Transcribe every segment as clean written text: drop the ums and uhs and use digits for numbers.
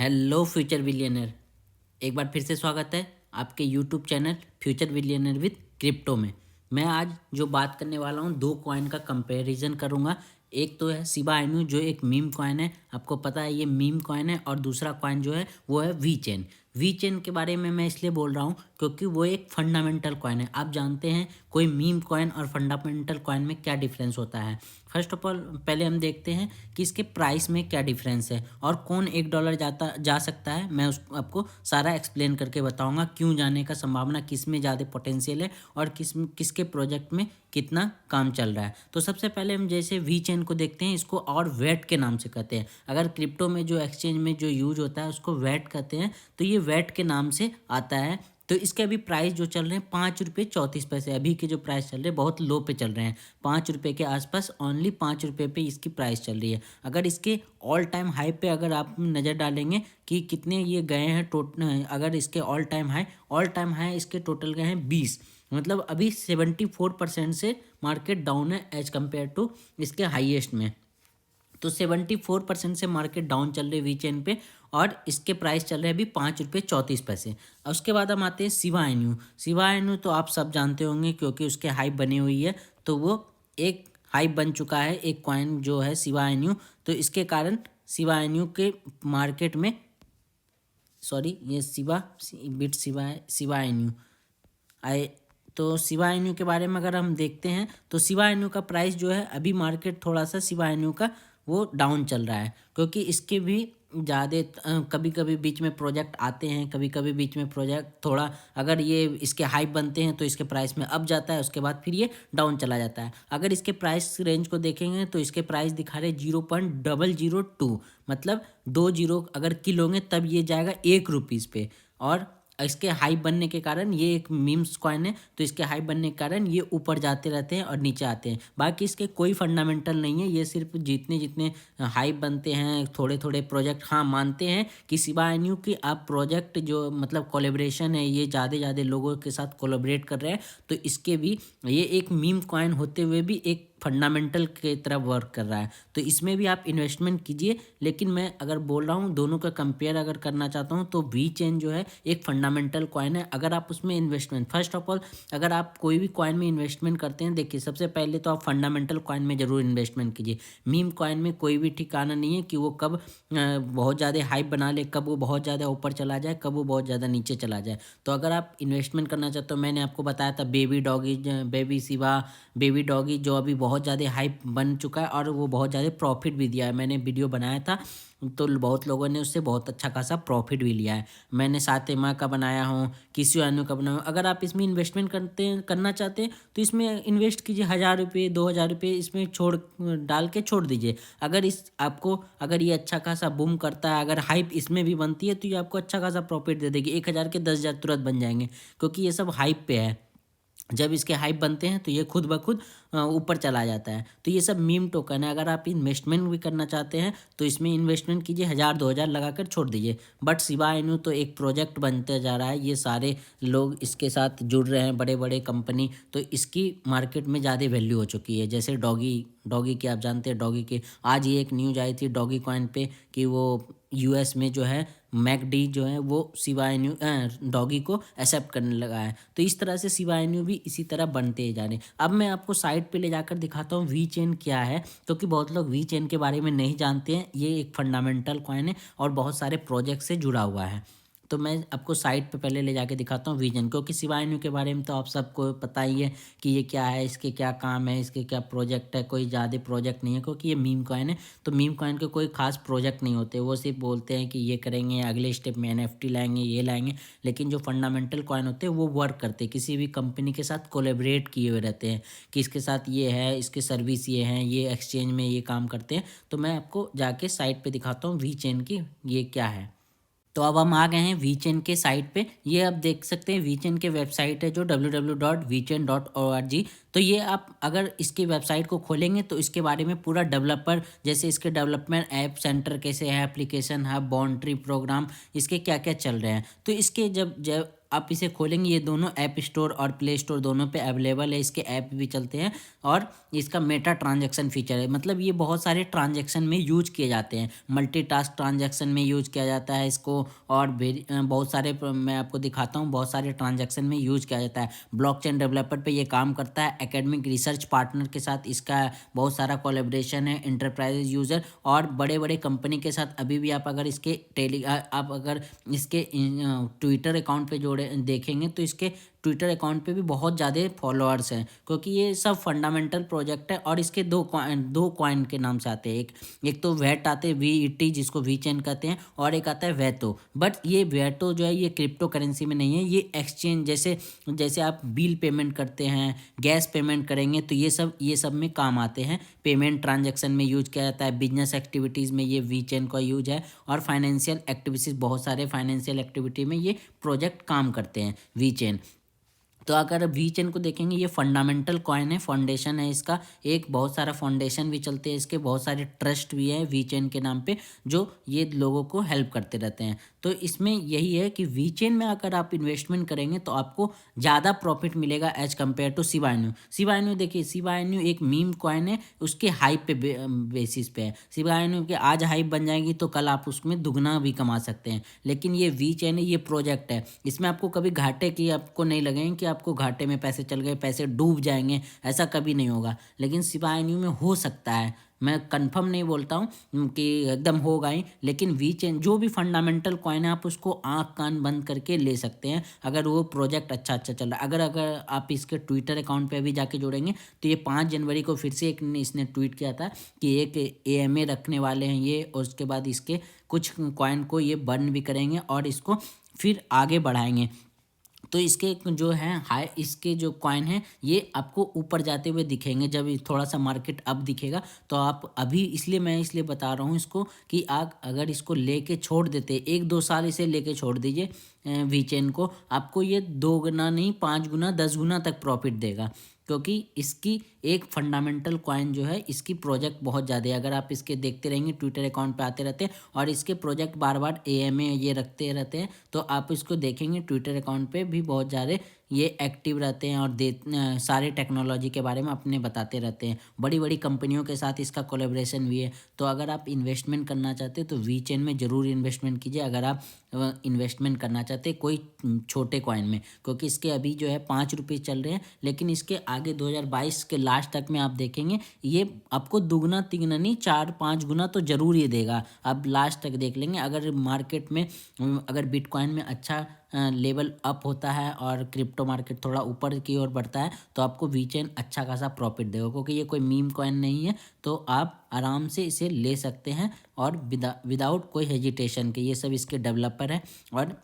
Hello future billionaire. एक बार फिर से स्वागत है आपके YouTube channel future billionaire with crypto में। मैं आज जो बात करने वाला हूँ दो कॉइन का कंपैरिजन करूँगा। एक तो है शिबा इनू जो एक मीम कॉइन है, आपको पता है ये मीम कॉइन है, और दूसरा कॉइन जो है वो है वी चेन। वी चेन के बारे में मैं इसलिए बोल रहा हूँ क्योंकि वो एक फंडामेंटल कॉइन है। आप जानते हैं कोई मीम कॉइन और फंडामेंटल कॉइन में क्या डिफरेंस होता है। फर्स्ट ऑफ ऑल पहले हम देखते हैं कि इसके प्राइस में क्या डिफरेंस है और कौन $1 जा सकता है। मैं उस आपको सारा एक्सप्लेन करके बताऊंगा क्यों जाने का संभावना, किस में ज़्यादा पोटेंशियल है और किसके प्रोजेक्ट में कितना काम चल रहा है। तो सबसे पहले हम जैसे वी चेन को देखते हैं, इसको और वैट के नाम से कहते हैं। अगर क्रिप्टो में जो एक्सचेंज में जो यूज होता है उसको वैट कहते हैं, तो ये वैट के नाम से आता है। तो इसके अभी प्राइस जो चल रहे हैं ₹5.34। अभी के जो प्राइस चल रहे हैं बहुत लो पे चल रहे हैं, ₹5 के आसपास, ओनली ₹5 पे इसकी प्राइस चल रही है। अगर इसके ऑल टाइम हाई पे अगर आप नज़र डालेंगे कि कितने ये गए हैं अगर इसके ऑल टाइम हाई इसके टोटल गए हैं 20। मतलब अभी 74% से मार्केट डाउन है एज कम्पेयर टू इसके हाईएस्ट में। तो 74% से मार्केट डाउन चल रही है वी चेन पे, और इसके प्राइस चल रहे हैं अभी ₹5.34। और उसके बाद हम आते हैं शिबा इनू। शिबा इनू तो आप सब जानते होंगे क्योंकि उसके हाइप बनी हुई है, तो वो एक हाइप बन चुका है एक कॉइन जो है शिबा इनू। तो इसके कारण शिबा इनू के मार्केट में, सॉरी ये शिबा है, शिबा इनू आई। तो शिबा इनू के बारे में अगर हम देखते हैं तो शिबा इनू का प्राइस जो है अभी मार्केट थोड़ा सा शिबा इनू का वो डाउन चल रहा है, क्योंकि इसके भी ज़्यादा कभी कभी बीच में प्रोजेक्ट आते हैं, कभी कभी बीच में प्रोजेक्ट थोड़ा अगर ये इसके हाइप बनते हैं तो इसके प्राइस में अप जाता है, उसके बाद फिर ये डाउन चला जाता है। अगर इसके प्राइस रेंज को देखेंगे तो इसके प्राइस दिखा रहे 0.002, मतलब 2 जीरो अगर किल होंगे तब ये जाएगा ₹1 पे। और इसके हाई बनने के कारण ये एक मीम्स कॉइन है, तो इसके हाई बनने के कारण ये ऊपर जाते रहते हैं और नीचे आते हैं। बाकी इसके कोई फंडामेंटल नहीं है, ये सिर्फ जितने जितने हाई बनते हैं थोड़े थोड़े प्रोजेक्ट, हाँ मानते हैं कि शिबा इनू की आप प्रोजेक्ट जो मतलब कोलेब्रेशन है, ये ज़्यादा लोगों के साथ कोलेब्रेट कर रहे हैं, तो इसके भी ये एक मीम कॉइन होते हुए भी एक फंडामेंटल के तरह वर्क कर रहा है। तो इसमें भी आप इन्वेस्टमेंट कीजिए, लेकिन मैं अगर बोल रहा हूँ दोनों का कंपेयर अगर करना चाहता हूँ तो वी चेन जो है एक फंडामेंटल कॉइन है। अगर आप उसमें इन्वेस्टमेंट, फर्स्ट ऑफ ऑल अगर आप कोई भी कॉइन में इन्वेस्टमेंट करते हैं, देखिए सबसे पहले तो आप फंडामेंटल कॉइन में ज़रूर इन्वेस्टमेंट कीजिए। मीम कॉइन में कोई भी ठिकाना नहीं है कि वो कब बहुत ज़्यादा हाइप बना ले, कब वो बहुत ज़्यादा ऊपर चला जाए, कब वो बहुत ज़्यादा नीचे चला जाए। तो अगर आप इन्वेस्टमेंट करना चाहते हो, मैंने आपको बताया था बेबी शिबा, बेबी डॉगी जो अभी बहुत ज़्यादा हाइप बन चुका है और वो बहुत ज़्यादा प्रॉफिट भी दिया है। मैंने वीडियो बनाया था तो बहुत लोगों ने उससे बहुत अच्छा खासा प्रॉफिट भी लिया है। मैंने सातेमा का बनाया हूँ, किसी अन्य का बनाया हूँ। अगर आप इसमें इन्वेस्टमेंट करना चाहते हैं तो इसमें इन्वेस्ट कीजिए, ₹1000 ₹2000 इसमें डाल के छोड़ दीजिए। अगर अगर ये अच्छा खासा बूम करता है, अगर हाइप इसमें भी बनती है, तो ये आपको अच्छा खासा प्रॉफिट दे देगी। 1000 के 10,000 तुरंत बन जाएंगे, क्योंकि ये सब हाइप पे है। जब इसके हाइप बनते हैं तो ये खुद ब खुद ऊपर चला जाता है। तो ये सब मीम टोकन है। अगर आप इन्वेस्टमेंट भी करना चाहते हैं तो इसमें इन्वेस्टमेंट कीजिए, 1000-2000 लगाकर छोड़ दीजिए। बट शिबा इनू तो एक प्रोजेक्ट बनते जा रहा है, ये सारे लोग इसके साथ जुड़ रहे हैं, बड़े बड़े कंपनी, तो इसकी मार्केट में ज़्यादा वैल्यू हो चुकी है। जैसे डॉगी की आप जानते हैं, डॉगी के आज ही एक न्यूज आई थी डॉगी कॉइन पे कि वो यूएस में जो है मैकडी जो है वो शिबा इनू डॉगी को एक्सेप्ट करने लगा है। तो इस तरह से शिबा इनू भी इसी तरह बनते ही जा रहे हैं। अब मैं आपको साइट पे ले जाकर दिखाता हूँ वी चेन क्या है, क्योंकि बहुत लोग वी चेन के बारे में नहीं जानते हैं। ये एक फंडामेंटल कॉइन है और बहुत सारे प्रोजेक्ट से जुड़ा हुआ है। तो मैं आपको साइट पे पहले ले जाके दिखाता हूँ विजन, क्योंकि शिबा इनू के बारे में तो आप सबको पता ही है कि ये क्या है, इसके क्या काम है, इसके क्या प्रोजेक्ट है। कोई ज़्यादा प्रोजेक्ट नहीं है, क्योंकि ये मीम कॉइन है। तो मीम कॉइन के कोई खास प्रोजेक्ट नहीं होते, वो सिर्फ बोलते हैं कि ये करेंगे, अगले स्टेप में एनएफटी लाएंगे, ये लाएंगे। लेकिन जो फंडामेंटल कॉइन होते हैं वो वर्क करते हैं, किसी भी कंपनी के साथ कोलेबरेट किए हुए रहते हैं कि इसके साथ ये है, इसके सर्विस ये हैं, ये एक्सचेंज में ये काम करते हैं। तो मैं आपको जाके साइट पे दिखाता हूँ वी चेन की ये क्या है। तो अब हम आ गए हैं वी चेन के साइट पे। ये आप देख सकते हैं वी चेन के वेबसाइट है जो www.vchain.org। तो ये आप अगर इसकी वेबसाइट को खोलेंगे तो इसके बारे में पूरा डेवलपर, जैसे इसके डेवलपमेंट ऐप सेंटर कैसे है, एप्लीकेशन हब, बाउंड्री प्रोग्राम, इसके क्या क्या चल रहे हैं। तो इसके जब आप इसे खोलेंगे, ये दोनों ऐप स्टोर और प्ले स्टोर दोनों पे अवेलेबल है, इसके ऐप भी चलते हैं और इसका मेटा ट्रांजैक्शन फीचर है। मतलब ये बहुत सारे ट्रांजैक्शन में यूज किए जाते हैं, मल्टीटास्क ट्रांजैक्शन में यूज किया जाता है इसको, और बहुत सारे मैं आपको दिखाता हूँ, बहुत सारे ट्रांजैक्शन में यूज किया जाता है। ब्लॉकचेन डेवलपर पे ये काम करता है। एकेडमिक रिसर्च पार्टनर के साथ इसका बहुत सारा कोलैबोरेशन है, इंटरप्राइज यूज़र और बड़े बड़े कंपनी के साथ। अभी भी आप अगर इसके आप अगर इसके ट्विटर अकाउंट पे जोड़े देखेंगे तो इसके ट्विटर अकाउंट पे भी बहुत ज़्यादा फॉलोअर्स हैं, क्योंकि ये सब फंडामेंटल प्रोजेक्ट है। और इसके दो कॉइन के नाम से आते हैं, एक तो वैट आते हैं, VET जिसको वी चेन कहते हैं, और एक आता है वैतो। बट ये वैतो जो है ये क्रिप्टो करेंसी में नहीं है, ये एक्सचेंज जैसे जैसे आप बिल पेमेंट करते हैं, गैस पेमेंट करेंगे तो ये सब में काम आते हैं। पेमेंट ट्रांजैक्शन में यूज किया जाता है, बिजनेस एक्टिविटीज़ में ये वी चेन का यूज है, और फाइनेंशियल एक्टिविटीज़, बहुत सारे फाइनेंशियल एक्टिविटी में ये प्रोजेक्ट काम करते हैं वी चेन। तो अगर वी चेन को देखेंगे, ये फंडामेंटल कॉइन है, फाउंडेशन है इसका। एक बहुत सारा फाउंडेशन भी चलते हैं इसके, बहुत सारे ट्रस्ट भी है वी चेन के नाम पे, जो ये लोगों को हेल्प करते रहते हैं। तो इसमें यही है कि वी चेन में अगर आप इन्वेस्टमेंट करेंगे तो आपको ज़्यादा प्रॉफिट मिलेगा as compare to Shiba Inu. Shiba Inu देखिए, शिबा इनू एक मीम कॉइन है, उसके हाइप पे बेसिस पे है। शिबा इनू के आज हाइप बन जाएगी तो कल आप उसमें दुगना भी कमा सकते हैं। लेकिन ये वी चेन है, ये प्रोजेक्ट है, इसमें आपको कभी घाटे की आपको नहीं लगेंगे कि आपको घाटे में पैसे चल गए, पैसे डूब जाएंगे, ऐसा कभी नहीं होगा। लेकिन शिबा इनू में हो सकता है, मैं कंफर्म नहीं बोलता हूँ कि एकदम होगा ही, लेकिन वी चेन जो भी फंडामेंटल कॉइन है आप उसको आँख कान बंद करके ले सकते हैं अगर वो प्रोजेक्ट अच्छा चल रहा है। अगर आप इसके ट्विटर अकाउंट पे भी जाके जोड़ेंगे तो ये 5 जनवरी को फिर से एक इसने ट्वीट किया था कि एक AMA रखने वाले हैं ये, और उसके बाद इसके कुछ कॉइन को ये बर्न भी करेंगे और इसको फिर आगे बढ़ाएंगे। तो इसके जो है हाई, इसके जो कॉइन है ये आपको ऊपर जाते हुए दिखेंगे जब थोड़ा सा मार्केट अप दिखेगा। तो आप अभी इसलिए बता रहा हूँ इसको कि आप अगर इसको लेके छोड़ देते, 1-2 साल इसे लेके छोड़ दीजिए वी चेन को, आपको ये 2 गुना नहीं 5 गुना 10 गुना तक प्रॉफिट देगा। क्योंकि इसकी एक फंडामेंटल कॉइन जो है, इसकी प्रोजेक्ट बहुत ज़्यादा है। अगर आप इसके देखते रहेंगे, ट्विटर अकाउंट पे आते रहते हैं और इसके प्रोजेक्ट बार बार AMA ये रखते रहते हैं, तो आप इसको देखेंगे ट्विटर अकाउंट पे भी बहुत ज़्यादा ये एक्टिव रहते हैं और सारे टेक्नोलॉजी के बारे में अपने बताते रहते हैं। बड़ी बड़ी कंपनियों के साथ इसका कोलैबोरेशन भी है। तो अगर आप इन्वेस्टमेंट करना चाहते हैं तो वी चेन में ज़रूर इन्वेस्टमेंट कीजिए, अगर आप इन्वेस्टमेंट करना चाहते हैं कोई छोटे कॉइन में, क्योंकि इसके अभी जो है 5 रुपये चल रहे हैं, लेकिन इसके आगे 2022 के लास्ट तक में आप देखेंगे ये आपको दुगना तिगना नहीं 4-5 गुना तो ज़रूर ये देगा। आप लास्ट तक देख लेंगे, अगर मार्केट में अगर बिटकॉइन में अच्छा लेवल अप होता है और क्रिप्टो मार्केट थोड़ा ऊपर की ओर बढ़ता है तो आपको वी चेन अच्छा खासा प्रॉफिट देगा, क्योंकि ये कोई मीम कॉइन नहीं है। तो आप आराम से इसे ले सकते हैं और विदाउट कोई हेजिटेशन के। ये सब इसके डेवलपर हैं, और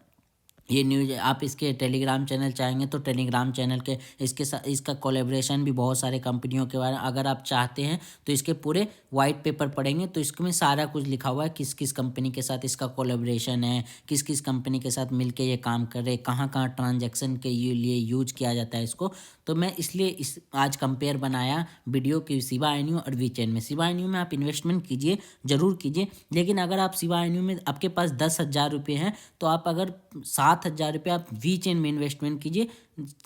ये न्यूज आप इसके टेलीग्राम चैनल चाहेंगे तो टेलीग्राम चैनल के इसके साथ इसका कोलैबोरेशन भी बहुत सारे कंपनियों के बारे में, अगर आप चाहते हैं तो इसके पूरे वाइट पेपर पढ़ेंगे तो इसमें सारा कुछ लिखा हुआ है, किस किस कंपनी के साथ इसका कोलैबोरेशन है, किस किस कंपनी के साथ मिलके ये काम कर रहे हैं, कहाँ कहाँ ट्रांजैक्शन के लिए यूज किया जाता है इसको। तो मैं इसलिए आज कंपेयर बनाया वीडियो की शिबा इनू और वी चेन में। शिबा इनू में आप इन्वेस्टमेंट कीजिए, ज़रूर कीजिए, लेकिन अगर आप शिबा इनू में आपके पास 10,000 रुपये हैं तो आप अगर 7,000 रुपये आप वी चेन में इन्वेस्टमेंट कीजिए,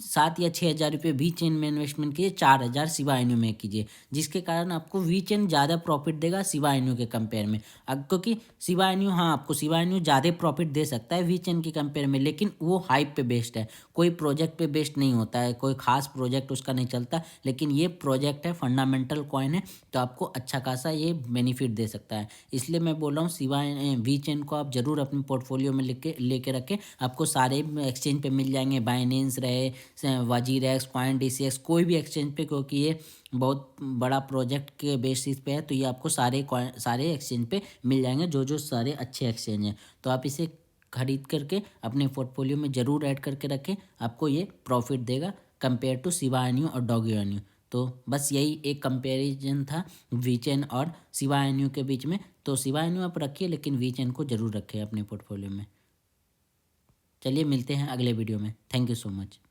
7 या 6,000 रुपये वी चेन में इन्वेस्टमेंट कीजिए, 4,000 शिबा इनू में कीजिए, जिसके कारण आपको वी चेन ज़्यादा प्रॉफिट देगा शिबा इनू के कंपेयर में। क्योंकि शिबा इनू, हाँ, आपको शिबा इनू ज़्यादा प्रॉफिट दे सकता है वी चेन के कंपेयर में, लेकिन वो हाइप पे बेस्ड है, कोई प्रोजेक्ट पे बेस्ड नहीं होता है, कोई खास प्रोजेक्ट उसका नहीं चलता। लेकिन ये प्रोजेक्ट है, फंडामेंटल कॉइन है, तो आपको अच्छा खासा ये बेनिफिट दे सकता है। इसलिए मैं बोल रहा हूँ शिबा वी चेन को आप ज़रूर अपने पोर्टफोलियो में लेके रखें। आपको सारे एक्सचेंज पे मिल जाएंगे, बाइनेंस रहे, वजीर एक्स, CoinDCX, कोई भी एक्सचेंज पे, क्योंकि ये बहुत बड़ा प्रोजेक्ट के बेसिस पे है। तो ये आपको सारे एक्सचेंज पे मिल जाएंगे, जो सारे अच्छे एक्सचेंज हैं। तो आप इसे खरीद करके अपने पोर्टफोलियो में ज़रूर ऐड करके रखें, आपको ये प्रॉफिट देगा कंपेयर टू शिबा इनू और डॉगी इनू। तो बस यही एक कंपैरिजन था वी चेन और शिबा इनू के बीच में। तो शिबा इनू आप रखिए, लेकिन वी चेन को ज़रूर रखें अपने पोर्टफोलियो में। चलिए मिलते हैं अगले वीडियो में। Thank you so much.